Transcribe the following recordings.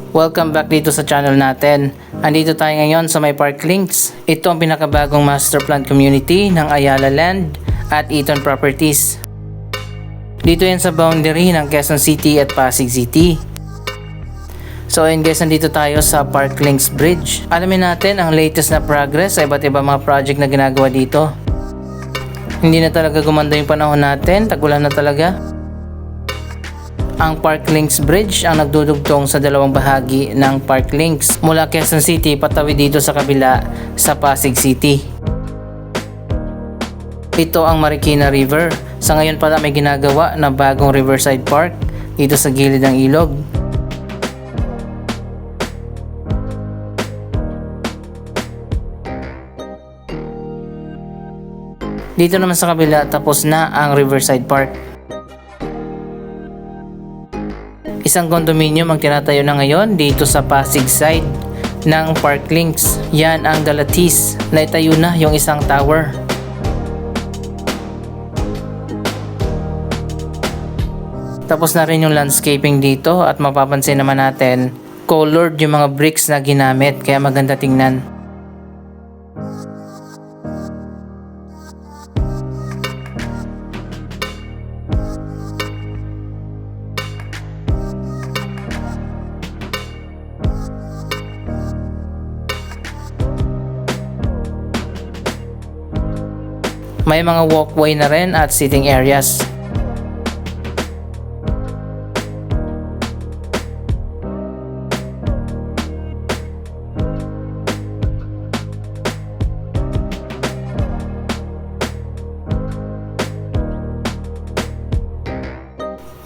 Welcome back dito sa channel natin. Andito tayo ngayon sa may Park Links. Ito ang pinakabagong master plan community ng Ayala Land at Eton Properties. Dito yan sa boundary ng Quezon City at Pasig City. So ayun guys, nandito tayo sa Park Links Bridge. Alamin natin ang latest na progress sa iba't ibang mga project na ginagawa dito. Hindi na talaga gumanda yung panahon natin, tag-ulan na talaga. Ang Park Links Bridge ang nagdudugtong sa dalawang bahagi ng Park Links mula Quezon City patawid dito sa kabila sa Pasig City. Ito ang Marikina River. Sa ngayon pala may ginagawa na bagong Riverside Park dito sa gilid ng ilog. Dito naman sa kabila tapos na ang Riverside Park. Isang condominium ang tinatayo na ngayon dito sa Pasig side ng Park Links. Yan ang Dalatis. Naitayo na yung isang tower. Tapos na rin yung landscaping dito at mapapansin naman natin colored yung mga bricks na ginamit kaya maganda tingnan. May mga walkway na rin at sitting areas.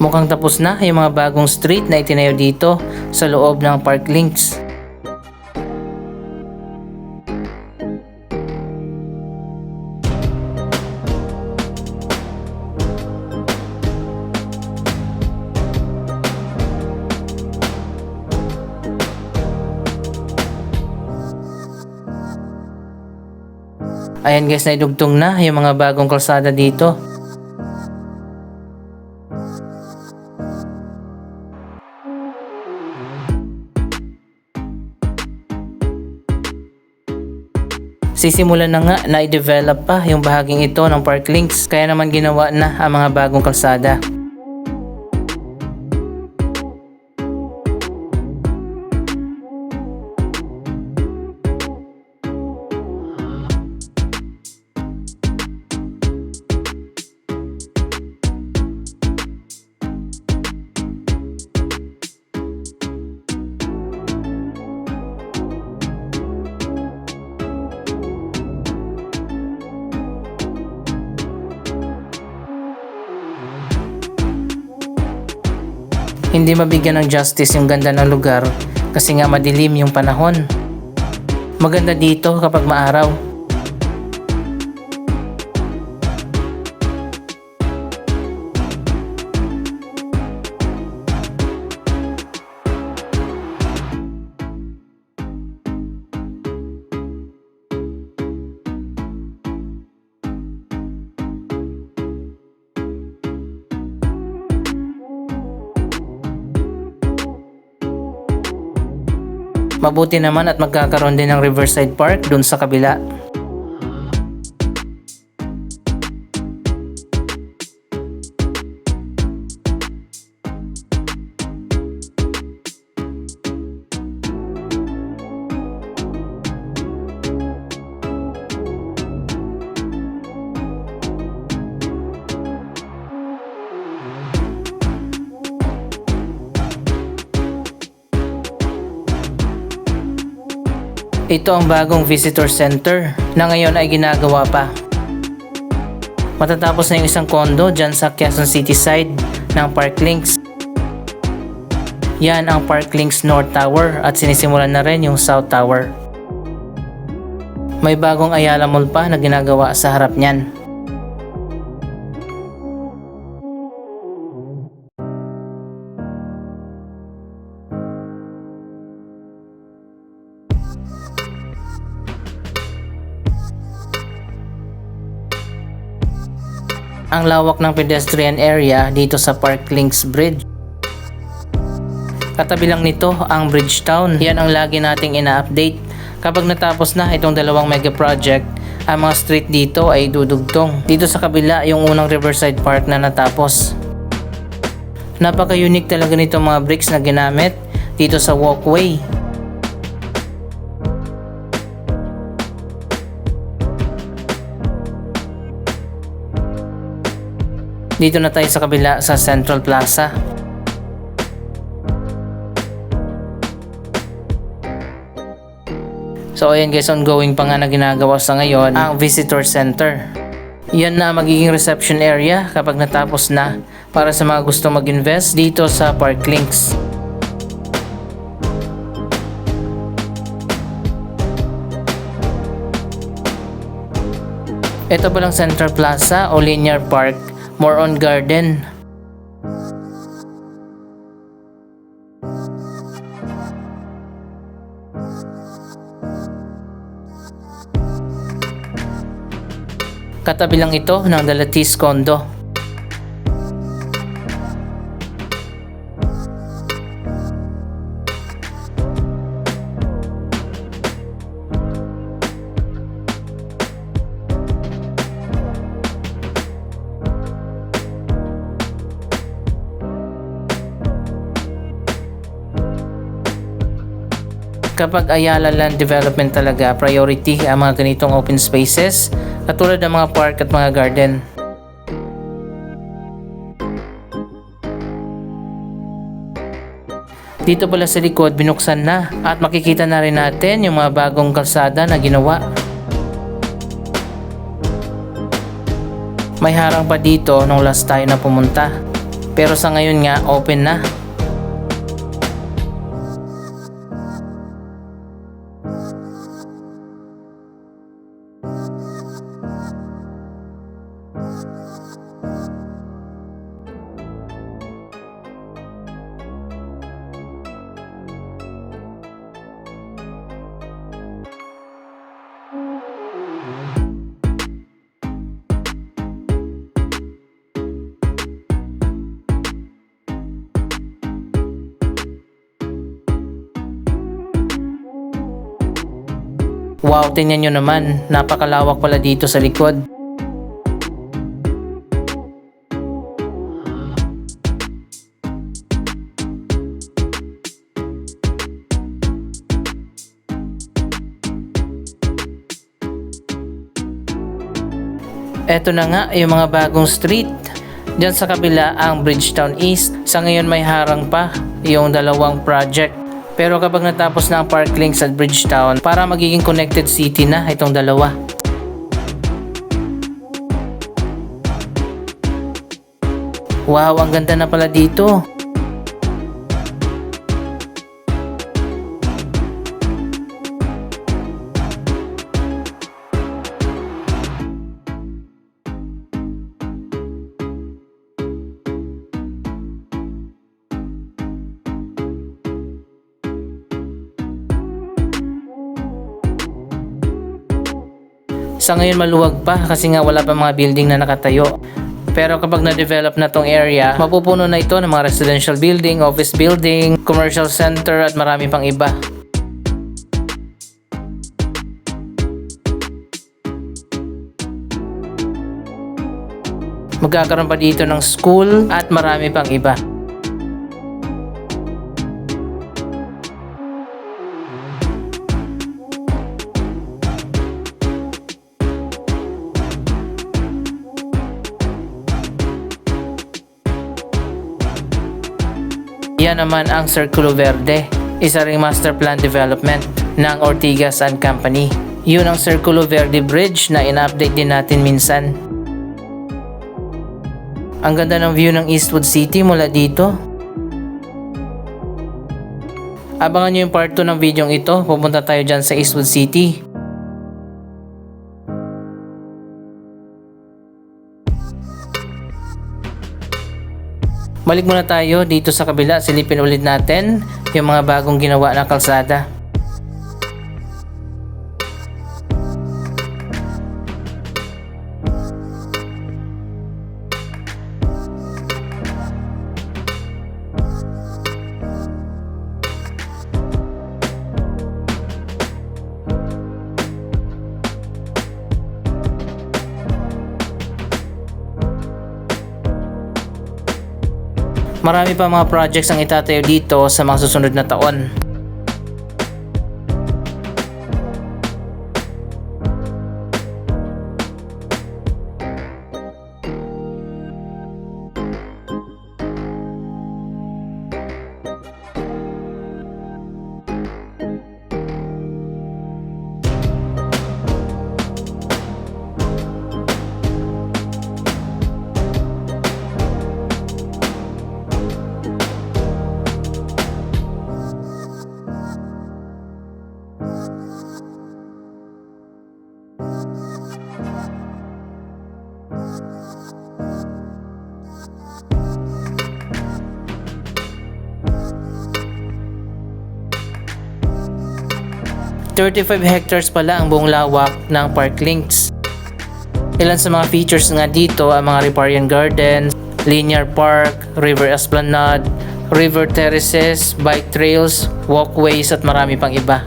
Mukhang tapos na yung mga bagong street na itinayo dito sa loob ng Park Links. Ayan guys, naidugtong na yung mga bagong kalsada dito. Sisimulan na nga na i-develop pa yung bahaging ito ng Park Links, kaya naman ginawa na ang mga bagong kalsada. Hindi mabigyan ng justice yung ganda ng lugar kasi nga madilim yung panahon. Maganda dito kapag maaraw. Mabuti naman at magkakaroon din ng Riverside Park dun sa kabila. Ito ang bagong visitor center na ngayon ay ginagawa pa. Matatapos na yung isang condo dyan sa Quezon City side ng Park Links. Yan ang Park Links North Tower at sinisimulan na rin yung South Tower. May bagong Ayala Mall pa na ginagawa sa harap niyan. Ang lawak ng pedestrian area dito sa Park Links Bridge. Katabi lang nito ang Bridgetown. Yan ang lagi nating ina-update. Kapag natapos na itong dalawang mega project, ang mga street dito ay dudugtong. Dito sa kabila yung unang Riverside Park na natapos. Napaka-unique talaga nitong mga bricks na ginamit dito sa walkway. Dito na tayo sa kabila sa Central Plaza. So ayan guys, ongoing pa nga na ginagawa sa ngayon ang visitor center. Yan na magiging reception area kapag natapos na para sa mga gusto mag-invest dito sa Parklinks. Ito palang Central Plaza o Linear Park, more on garden. Katabi lang ito ng Dalatis Condo. Kapag Ayala Land Development talaga, priority ang mga ganitong open spaces katulad ng mga park at mga garden. Dito pala sa likod binuksan na at makikita na rin natin yung mga bagong kalsada na ginawa. May harang pa dito nung last tayo na pumunta, pero sa ngayon nga open na. Wow, tingnan nyo naman, napakalawak pala dito sa likod. Eto na nga yung mga bagong street. Diyan sa kabila ang Bridgetown East. Sa ngayon may harang pa yung dalawang project. Pero kapag natapos na ang Parklinks at Bridgetown, para magiging connected city na itong dalawa. Wow, ang ganda na pala dito. Sa ngayon maluwag pa kasi nga wala pa mga building na nakatayo. Pero kapag na-develop na tong area, mapupuno na ito ng mga residential building, office building, commercial center at marami pang iba. Magkakaroon pa dito ng school at marami pang iba. Yan naman ang Circulo Verde, isa ring master plan development ng Ortigas and Company. Yun ang Circulo Verde Bridge na ina-update din natin minsan. Ang ganda ng view ng Eastwood City mula dito. Abangan nyo yung part 2 ng video ito, pupunta tayo dyan sa Eastwood City. Balik muna tayo dito sa kabila, silipin ulit natin yung mga bagong ginawa na kalsada. Marami pa mga projects ang itatayo dito sa mga susunod na taon. ...35 hectares pala ang buong lawak ng Park Links. Ilan sa mga features nga dito ang mga riparian gardens, linear park, river esplanade, river terraces, bike trails, walkways at marami pang iba.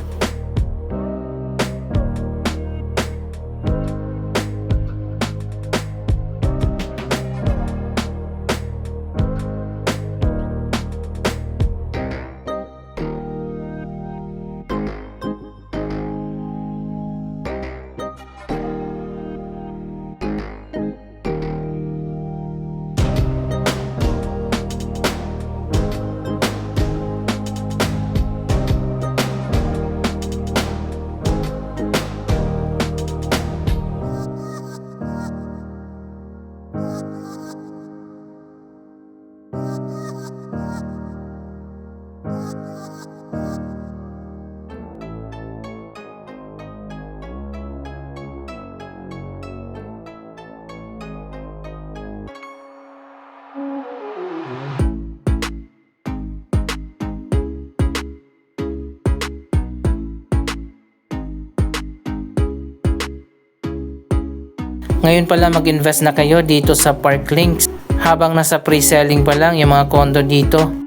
Ngayon pala mag-invest na kayo dito sa Park Links habang nasa pre-selling pa lang yung mga condo dito.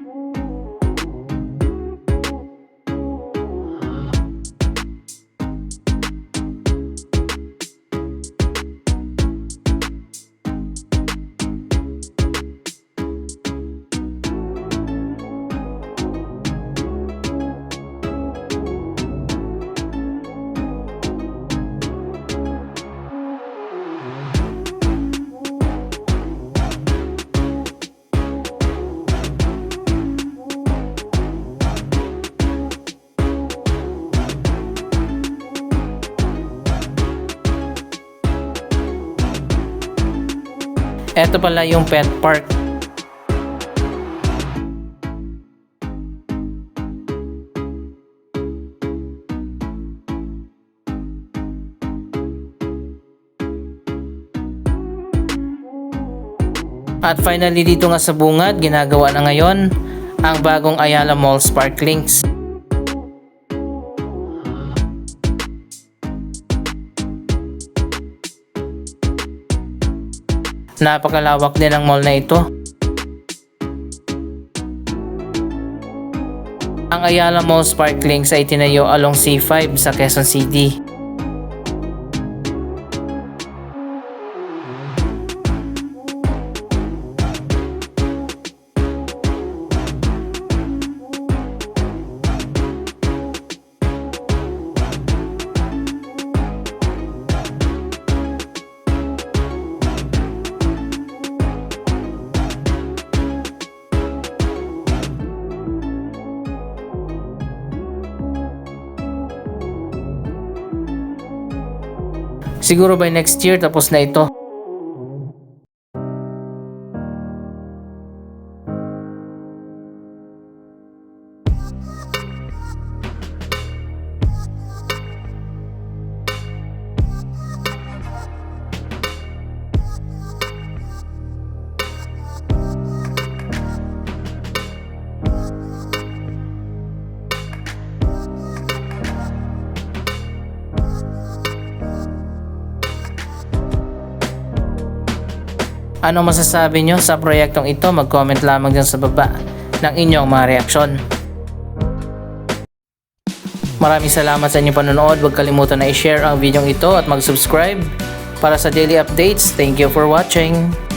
Ito pala yung pet park. At finally dito nga sa bungad, ginagawa na ngayon ang bagong Ayala Mall Park Links. Napakalawak din ang mall na ito. Ang Ayala Mall Park Links ay tinayo along C5 sa Quezon City. Siguro by next year tapos na ito. Anong masasabi nyo sa proyektong ito? Mag-comment lamang dyan sa baba ng inyong mga reaksyon. Maraming salamat sa inyong panonood. Huwag kalimutan na i-share ang video ito at mag-subscribe para sa daily updates. Thank you for watching.